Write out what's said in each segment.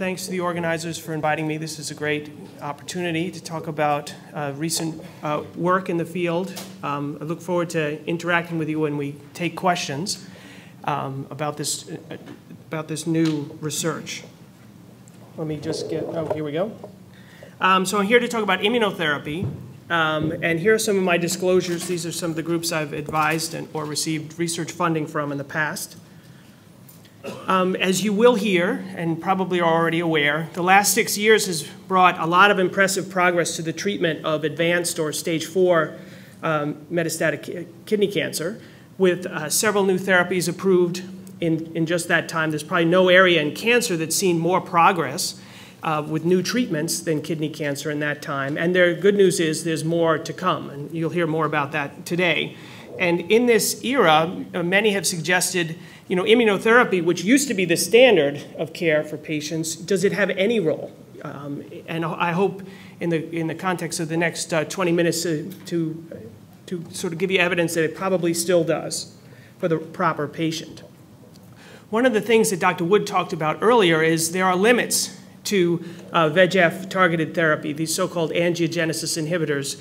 thanks to the organizers for inviting me. This is a great opportunity to talk about recent work in the field. I look forward to interacting with you when we take questions about this new research. Let me just get, here we go. So I'm here to talk about immunotherapy. And here are some of my disclosures. These are some of the groups I've advised or received research funding from in the past. As you will hear, and probably are already aware, the last 6 years has brought a lot of impressive progress to the treatment of advanced or stage 4 metastatic kidney cancer, with several new therapies approved in just that time. There's probably no area in cancer that's seen more progress with new treatments than kidney cancer in that time. And the good news is there's more to come, and you'll hear more about that today. And in this era, many have suggested, immunotherapy, which used to be the standard of care for patients, does it have any role? And I hope in the context of the next 20 minutes to sort of give you evidence that it probably still does for the proper patient. One of the things that Dr. Wood talked about earlier is there are limits to VEGF-targeted therapy, these so-called angiogenesis inhibitors.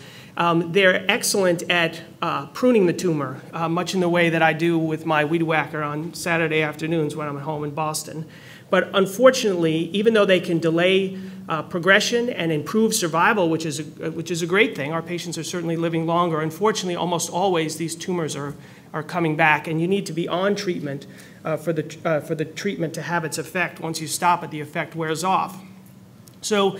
They're excellent at pruning the tumor, much in the way that I do with my weed whacker on Saturday afternoons when I'm at home in Boston. But unfortunately, even though they can delay progression and improve survival, which is a great thing, our patients are certainly living longer. Unfortunately, almost always these tumors are coming back, and you need to be on treatment for the treatment to have its effect. Once you stop it, the effect wears off. So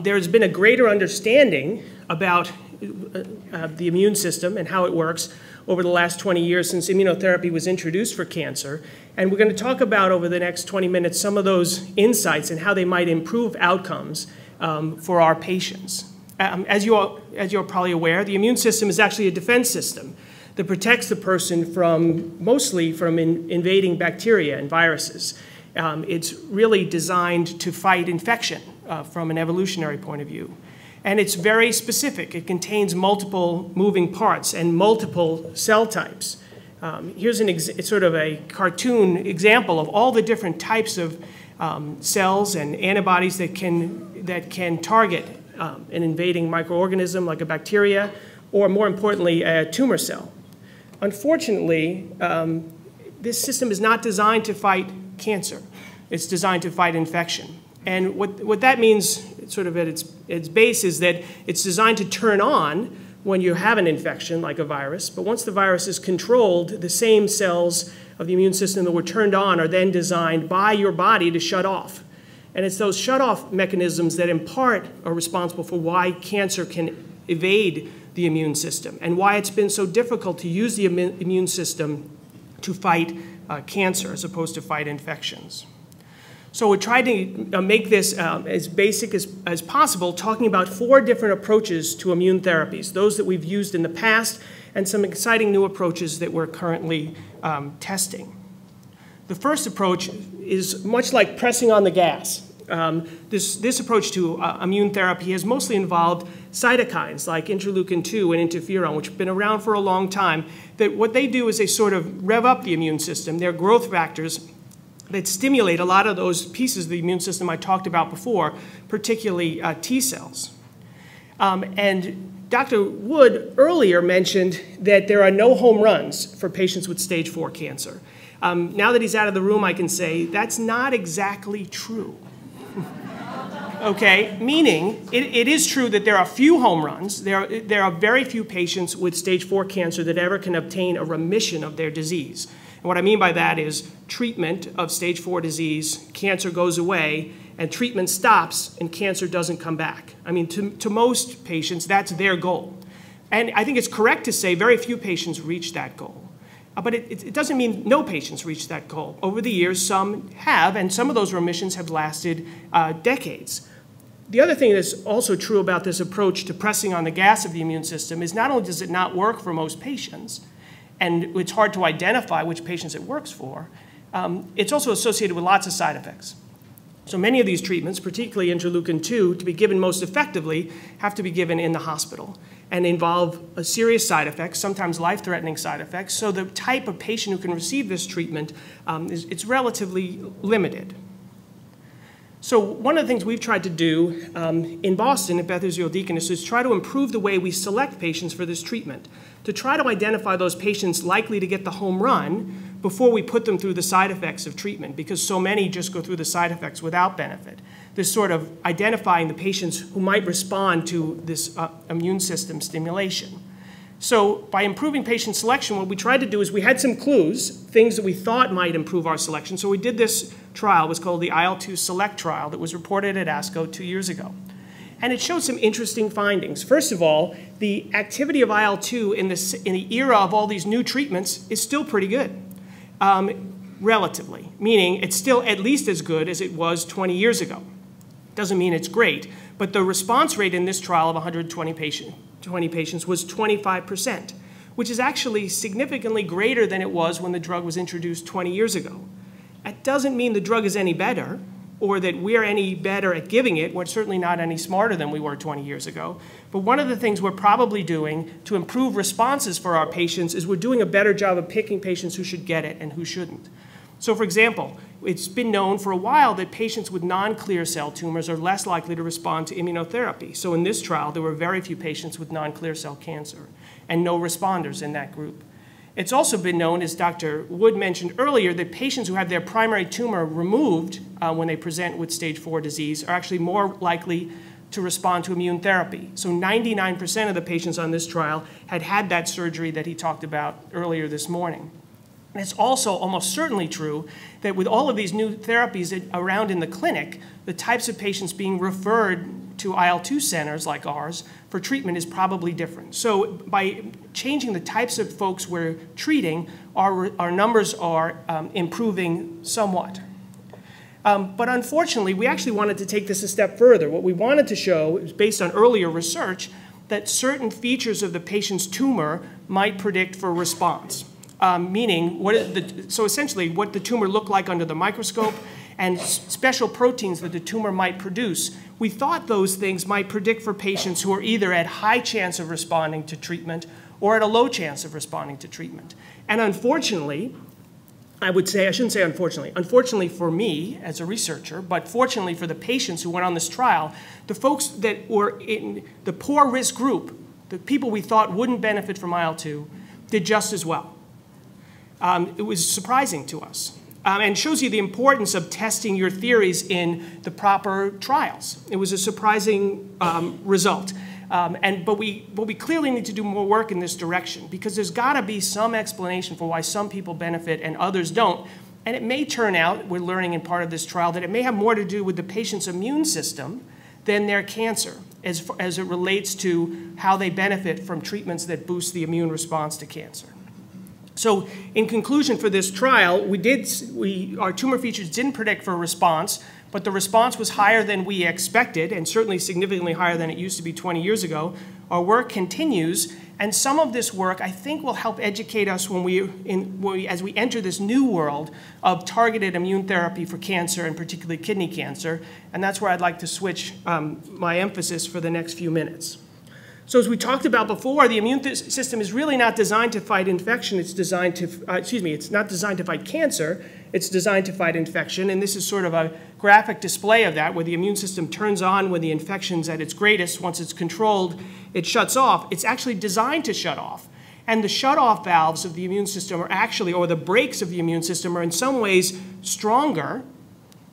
there's been a greater understanding about the immune system and how it works over the last 20 years since immunotherapy was introduced for cancer. And we're going to talk about over the next 20 minutes some of those insights and how they might improve outcomes for our patients. As you're probably aware, the immune system is actually a defense system that protects the person mostly from invading bacteria and viruses. It's really designed to fight infection from an evolutionary point of view. And it's very specific. It contains multiple moving parts and multiple cell types. Here's sort of a cartoon example of all the different types of cells and antibodies that can target an invading microorganism like a bacteria, or more importantly, a tumor cell. Unfortunately, this system is not designed to fight cancer. It's designed to fight infection. And what that means, sort of at its base, is that it's designed to turn on when you have an infection, like a virus. But once the virus is controlled, the same cells of the immune system that were turned on are then designed by your body to shut off. And it's those shut-off mechanisms that in part are responsible for why cancer can evade the immune system and why it's been so difficult to use the immune system to fight cancer as opposed to fight infections. So we tried to make this as basic as possible, talking about 4 different approaches to immune therapies, those that we've used in the past and some exciting new approaches that we're currently testing. The first approach is much like pressing on the gas. This approach to immune therapy has mostly involved cytokines like interleukin-2 and interferon, which have been around for a long time, that what they do is they sort of rev up the immune system. They're growth factors that stimulate a lot of those pieces of the immune system I talked about before, particularly T cells. And Dr. Wood earlier mentioned that there are no home runs for patients with stage 4 cancer. Now that he's out of the room, I can say that's not exactly true. Okay, meaning it is true that there are few home runs. There are very few patients with stage 4 cancer that ever can obtain a remission of their disease. And what I mean by that is treatment of stage 4 disease, cancer goes away, and treatment stops, and cancer doesn't come back. I mean, to most patients, that's their goal. And I think it's correct to say very few patients reach that goal. But it doesn't mean no patients reach that goal. Over the years, some have, and some of those remissions have lasted decades. The other thing that's also true about this approach to pressing on the gas of the immune system is not only does it not work for most patients, and it's hard to identify which patients it works for, it's also associated with lots of side effects. So many of these treatments, particularly interleukin-2, to be given most effectively, have to be given in the hospital and involve a serious side effects, sometimes life-threatening side effects. So the type of patient who can receive this treatment, it's relatively limited. So one of the things we've tried to do in Boston at Beth Israel Deaconess is try to improve the way we select patients for this treatment, to try to identify those patients likely to get the home run before we put them through the side effects of treatment, because so many just go through the side effects without benefit. This sort of identifying the patients who might respond to this immune system stimulation. So by improving patient selection, what we tried to do is we had some clues, things that we thought might improve our selection. So we did this trial. It was called the IL-2 Select trial that was reported at ASCO 2 years ago. And it showed some interesting findings. First of all, the activity of IL-2 in the era of all these new treatments is still pretty good, relatively, meaning it's still at least as good as it was 20 years ago. Doesn't mean it's great, but the response rate in this trial of 120 patients was 25%, which is actually significantly greater than it was when the drug was introduced 20 years ago. That doesn't mean the drug is any better or that we're any better at giving it. We're certainly not any smarter than we were 20 years ago. But one of the things we're probably doing to improve responses for our patients is we're doing a better job of picking patients who should get it and who shouldn't. So for example, it's been known for a while that patients with non-clear cell tumors are less likely to respond to immunotherapy. So in this trial, there were very few patients with non-clear cell cancer and no responders in that group. It's also been known, as Dr. Wood mentioned earlier, that patients who have their primary tumor removed when they present with stage 4 disease are actually more likely to respond to immune therapy. So 99% of the patients on this trial had had that surgery that he talked about earlier this morning. And it's also almost certainly true that with all of these new therapies around in the clinic, the types of patients being referred to IL-2 centers like ours for treatment is probably different. So by changing the types of folks we're treating, our numbers are improving somewhat. But unfortunately, we actually wanted to take this a step further. What we wanted to show is based on earlier research that certain features of the patient's tumor might predict for response. Meaning, so essentially what the tumor looked like under the microscope and special proteins that the tumor might produce. We thought those things might predict for patients who are either at high chance of responding to treatment or at a low chance of responding to treatment. And unfortunately, I shouldn't say unfortunately for me as a researcher, but fortunately for the patients who went on this trial, the folks that were in the poor risk group, the people we thought wouldn't benefit from IL-2, did just as well. It was surprising to us and shows you the importance of testing your theories in the proper trials. It was a surprising result. But we clearly need to do more work in this direction because there's got to be some explanation for why some people benefit and others don't. And it may turn out, we're learning in part of this trial, that it may have more to do with the patient's immune system than their cancer as it relates to how they benefit from treatments that boost the immune response to cancer. So in conclusion for this trial, our tumor features didn't predict for a response, but the response was higher than we expected and certainly significantly higher than it used to be 20 years ago. Our work continues, and some of this work I think will help educate us as we enter this new world of targeted immune therapy for cancer and particularly kidney cancer, and that's where I'd like to switch my emphasis for the next few minutes. So as we talked about before, the immune system is really not designed to fight infection. It's designed to, it's not designed to fight cancer. It's designed to fight infection. And this is sort of a graphic display of that, where the immune system turns on when the infection's at its greatest. Once it's controlled, it shuts off. It's actually designed to shut off. And the shut-off valves of the immune system are actually, or the brakes of the immune system are in some ways stronger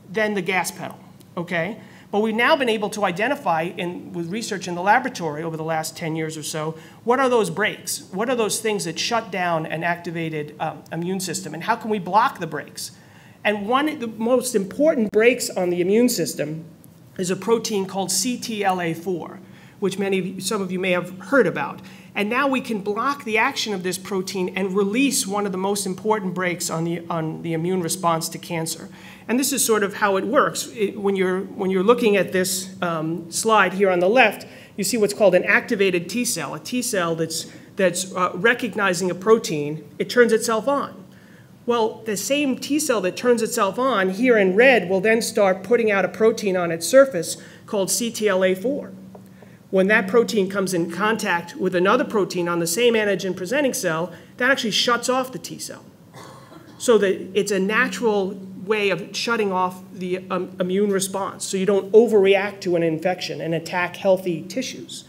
than the gas pedal, okay? But we've now been able to identify with research in the laboratory over the last 10 years or so, what are those brakes? What are those things that shut down an activated immune system? And how can we block the brakes? And one of the most important brakes on the immune system is a protein called CTLA4, which some of you may have heard about. And now we can block the action of this protein and release one of the most important brakes on the immune response to cancer. And this is sort of how it works. When you're looking at this slide here on the left, you see what's called an activated T cell, a T cell that's recognizing a protein. It turns itself on. Well, the same T cell that turns itself on here in red will then start putting out a protein on its surface called CTLA4. When that protein comes in contact with another protein on the same antigen-presenting cell, that actually shuts off the T cell. So that it's a natural way of shutting off the immune response so you don't overreact to an infection and attack healthy tissues.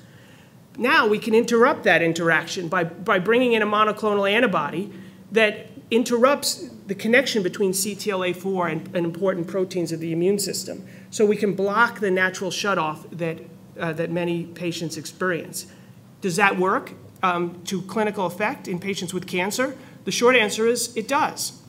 Now we can interrupt that interaction by bringing in a monoclonal antibody that interrupts the connection between CTLA-4 and important proteins of the immune system. So we can block the natural shutoff that many patients experience. Does that work to clinical effect in patients with cancer? The short answer is it does.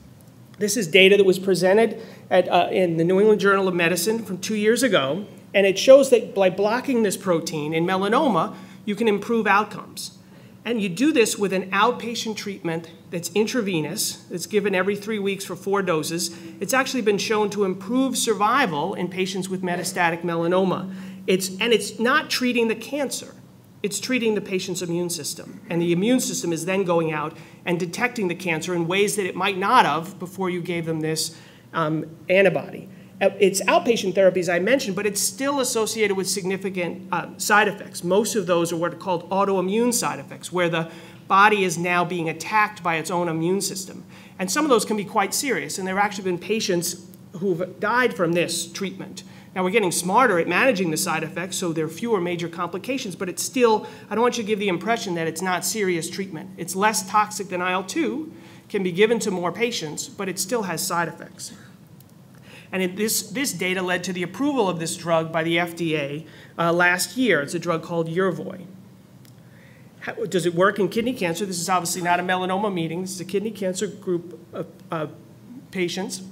This is data that was presented in the New England Journal of Medicine from 2 years ago, and it shows that by blocking this protein in melanoma, you can improve outcomes. And you do this with an outpatient treatment that's intravenous, that's given every 3 weeks for 4 doses. It's actually been shown to improve survival in patients with metastatic melanoma. And it's not treating the cancer. It's treating the patient's immune system. And the immune system is then going out and detecting the cancer in ways that it might not have before you gave them this antibody. It's outpatient therapy, as I mentioned, but it's still associated with significant side effects. Most of those are what are called autoimmune side effects, where the body is now being attacked by its own immune system. And some of those can be quite serious, and there have actually been patients who've died from this treatment. Now, we're getting smarter at managing the side effects, so there are fewer major complications, but it's still, I don't want you to give the impression that it's not serious treatment. It's less toxic than IL-2, can be given to more patients, but it still has side effects. And this data led to the approval of this drug by the FDA last year. It's a drug called Yervoy. Does it work in kidney cancer? This is obviously not a melanoma meeting. This is a kidney cancer group of patients.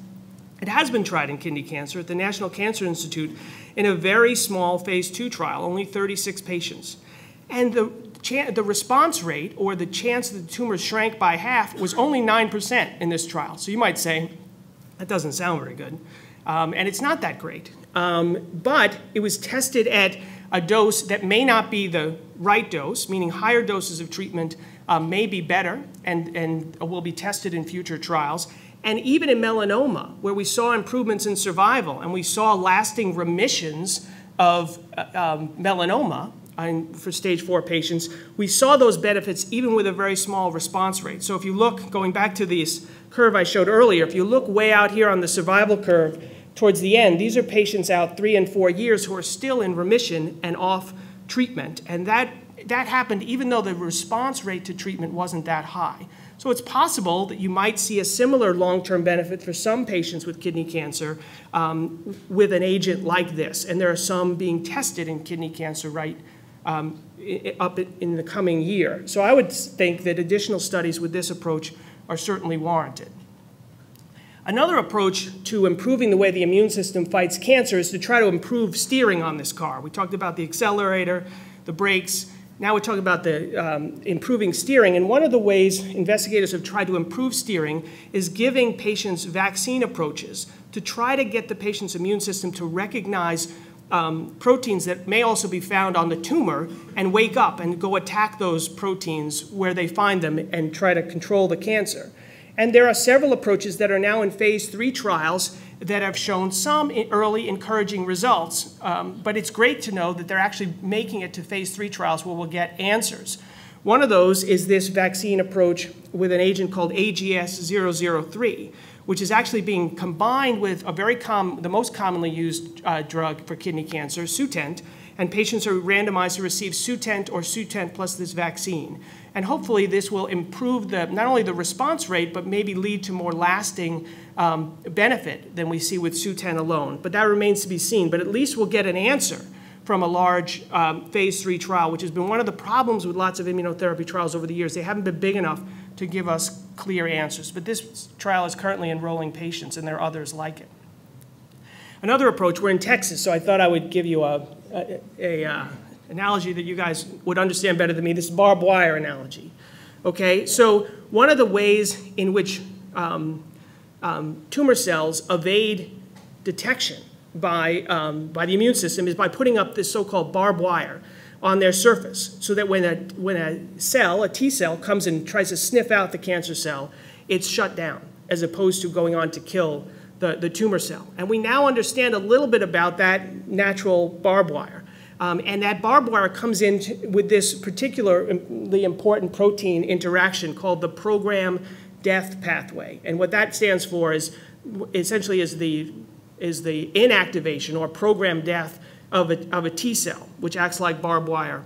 It has been tried in kidney cancer at the National Cancer Institute in a very small phase 2 trial, only 36 patients. And the response rate, or the chance that the tumor shrank by half, was only 9% in this trial. So you might say, that doesn't sound very good. And it's not that great. But it was tested at a dose that may not be the right dose, meaning higher doses of treatment may be better and will be tested in future trials. And even in melanoma, where we saw improvements in survival and we saw lasting remissions of melanoma for stage 4 patients, we saw those benefits even with a very small response rate. So if you look, going back to this curve I showed earlier, if you look way out here on the survival curve towards the end, these are patients out 3 and 4 years who are still in remission and off treatment. And that happened even though the response rate to treatment wasn't that high. So it's possible that you might see a similar long-term benefit for some patients with kidney cancer with an agent like this. And there are some being tested in kidney cancer right up in the coming year. So I would think that additional studies with this approach are certainly warranted. Another approach to improving the way the immune system fights cancer is to try to improve steering on this car. We talked about the accelerator, the brakes. Now we're talking about the improving steering. And one of the ways investigators have tried to improve steering is giving patients vaccine approaches to try to get the patient's immune system to recognize proteins that may also be found on the tumor and wake up and go attack those proteins where they find them and try to control the cancer. And there are several approaches that are now in phase 3 trials that have shown some early encouraging results. But it's great to know that they're actually making it to phase 3 trials where we'll get answers. One of those is this vaccine approach with an agent called AGS-003, which is actually being combined with the most commonly used drug for kidney cancer, Sutent, and patients are randomized to receive Sutent or Sutent plus this vaccine. And hopefully this will improve not only the response rate, but maybe lead to more lasting benefit than we see with Sutent alone. But that remains to be seen. But at least we'll get an answer from a large phase 3 trial, which has been one of the problems with lots of immunotherapy trials over the years. They haven't been big enough to give us clear answers. But this trial is currently enrolling patients, and there are others like it. Another approach, we're in Texas, so I thought I would give you an analogy that you guys would understand better than me, this barbed wire analogy. Okay, so one of the ways in which tumor cells evade detection by the immune system is by putting up this so-called barbed wire on their surface, so that when a cell, a T cell, comes and tries to sniff out the cancer cell, it's shut down, as opposed to going on to kill the tumor cell. And we now understand a little bit about that natural barbed wire. And that barbed wire comes in with this particularly important protein interaction called the program death pathway. And what that stands for is essentially is the inactivation or programmed death of a T cell, which acts like barbed wire.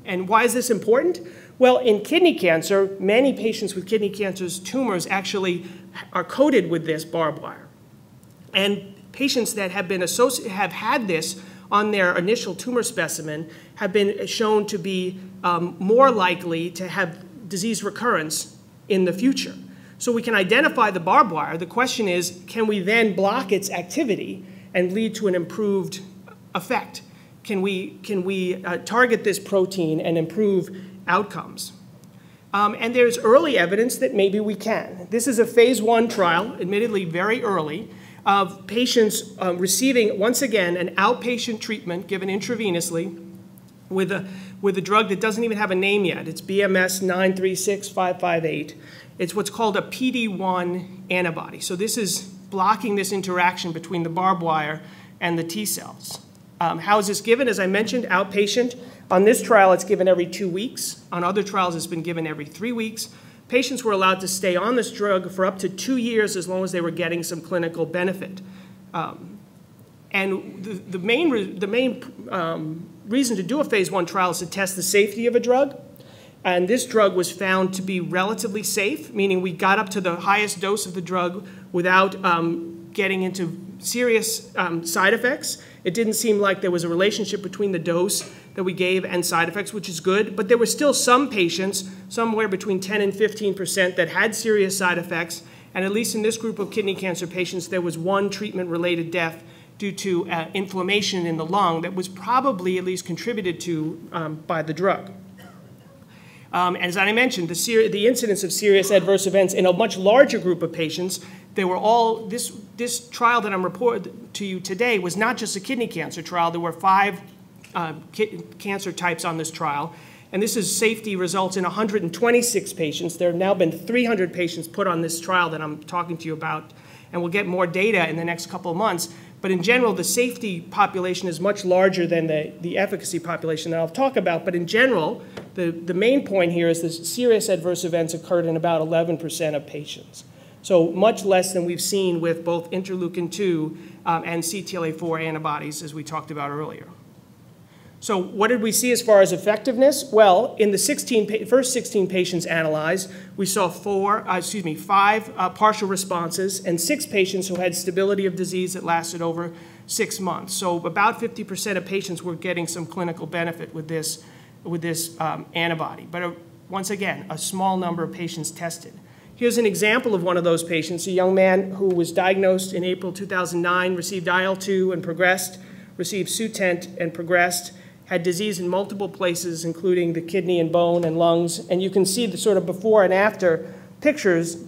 And why is this important? Well, in kidney cancer, many patients with kidney cancer's tumors actually are coated with this barbed wire. And patients that have had this on their initial tumor specimen have been shown to be more likely to have disease recurrence in the future. So we can identify the barbed wire. The question is, can we then block its activity and lead to an improved effect? Can we target this protein and improve outcomes? And there's early evidence that maybe we can. This is a phase 1 trial, admittedly very early, of patients receiving, once again, an outpatient treatment given intravenously with a drug that doesn't even have a name yet. It's BMS 936558. It's what's called a PD-1 antibody. So this is blocking this interaction between the barbed wire and the T cells. How is this given? As I mentioned, outpatient. On this trial, it's given every 2 weeks. On other trials, it's been given every 3 weeks. Patients were allowed to stay on this drug for up to 2 years as long as they were getting some clinical benefit. And the main reason to do a phase 1 trial is to test the safety of a drug. And this drug was found to be relatively safe, meaning we got up to the highest dose of the drug without getting into serious side effects. It didn't seem like there was a relationship between the dose that we gave and side effects, which is good. But there were still some patients, somewhere between 10 and 15%, that had serious side effects. And at least in this group of kidney cancer patients, there was one treatment-related death due to inflammation in the lung that was probably at least contributed to by the drug. As I mentioned, the incidence of serious adverse events in a much larger group of patients, they were all, this trial that I'm reporting to you today was not just a kidney cancer trial. There were 5 cancer types on this trial. And this is safety results in 126 patients. There have now been 300 patients put on this trial that I'm talking to you about. And we'll get more data in the next couple of months. But in general, the safety population is much larger than the efficacy population that I'll talk about. But in general, the main point here is that serious adverse events occurred in about 11% of patients. So much less than we've seen with both interleukin-2 and CTLA-4 antibodies, as we talked about earlier. So what did we see as far as effectiveness? Well, in the first 16 patients analyzed, we saw 5 partial responses and 6 patients who had stability of disease that lasted over 6 months. So about 50% of patients were getting some clinical benefit with this antibody. But once again, a small number of patients tested. Here's an example of one of those patients, a young man who was diagnosed in April 2009, received IL-2 and progressed, received Sutent and progressed, had disease in multiple places, including the kidney and bone and lungs. And you can see the sort of before and after pictures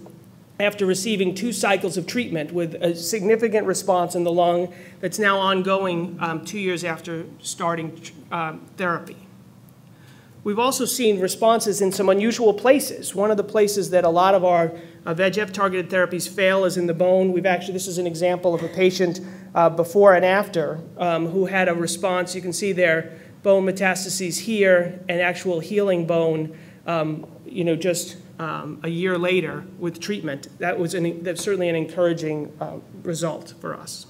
after receiving 2 cycles of treatment with a significant response in the lung that's now ongoing 2 years after starting therapy. We've also seen responses in some unusual places. One of the places that a lot of our VEGF-targeted therapies fail is in the bone. This is an example of a patient before and after who had a response. You can see their bone metastases here and actual healing bone, just a year later with treatment. That's certainly an encouraging result for us.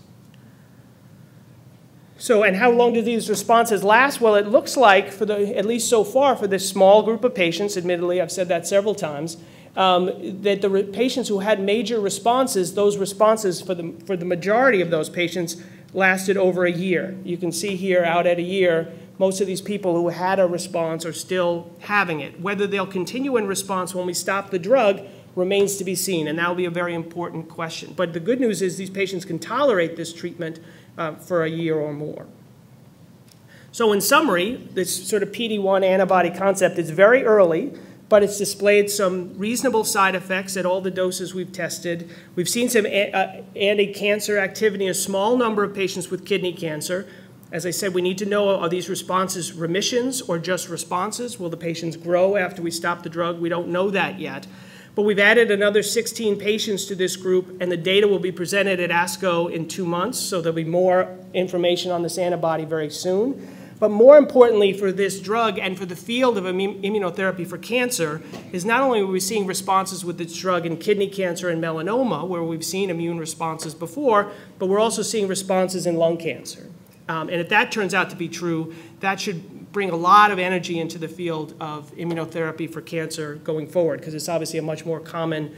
So, and how long do these responses last? Well, it looks like, at least so far, for this small group of patients, admittedly, I've said that several times, that the patients who had major responses, those responses for the majority of those patients lasted over a year. You can see here, out at a year, most of these people who had a response are still having it. Whether they'll continue in response when we stop the drug remains to be seen, and that will be a very important question. But the good news is these patients can tolerate this treatment for a year or more. So in summary, this sort of PD-1 antibody concept is very early, but it's displayed some reasonable side effects at all the doses we've tested. We've seen some anti-cancer activity in a small number of patients with kidney cancer. As I said, we need to know, are these responses remissions or just responses? Will the patients grow after we stop the drug? We don't know that yet. But we've added another 16 patients to this group, and the data will be presented at ASCO in 2 months, so there'll be more information on this antibody very soon. But more importantly for this drug and for the field of immunotherapy for cancer is not only are we seeing responses with this drug in kidney cancer and melanoma, where we've seen immune responses before, but we're also seeing responses in lung cancer. And if that turns out to be true, that should bring a lot of energy into the field of immunotherapy for cancer going forward, because it's obviously a much more common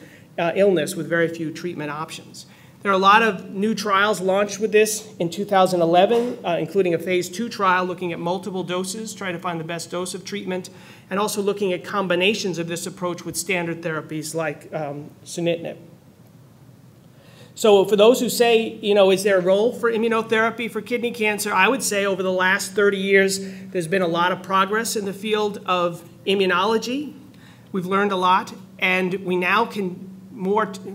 illness with very few treatment options. There are a lot of new trials launched with this in 2011, including a phase 2 trial looking at multiple doses, trying to find the best dose of treatment, and also looking at combinations of this approach with standard therapies like sunitinib. So for those who say, you know, is there a role for immunotherapy for kidney cancer? I would say over the last 30 years, there's been a lot of progress in the field of immunology. We've learned a lot, and we now can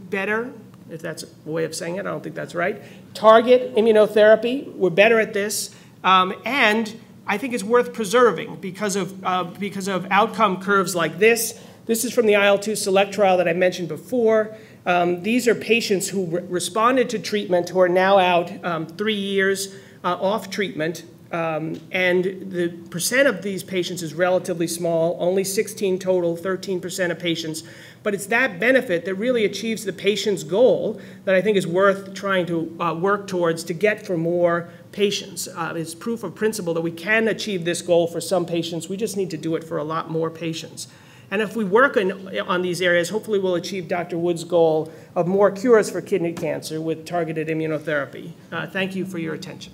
better, if that's a way of saying it, I don't think that's right, target immunotherapy. We're better at this, and I think it's worth preserving because of outcome curves like this. This is from the IL-2 SELECT trial that I mentioned before. These are patients who responded to treatment who are now out 3 years off treatment, and the percent of these patients is relatively small, only 16 total, 13% of patients. But it's that benefit that really achieves the patient's goal that I think is worth trying to work towards to get for more patients. It's proof of principle that we can achieve this goal for some patients. We just need to do it for a lot more patients. And if we work on these areas, hopefully we'll achieve Dr. Wood's goal of more cures for kidney cancer with targeted immunotherapy. Thank you for your attention.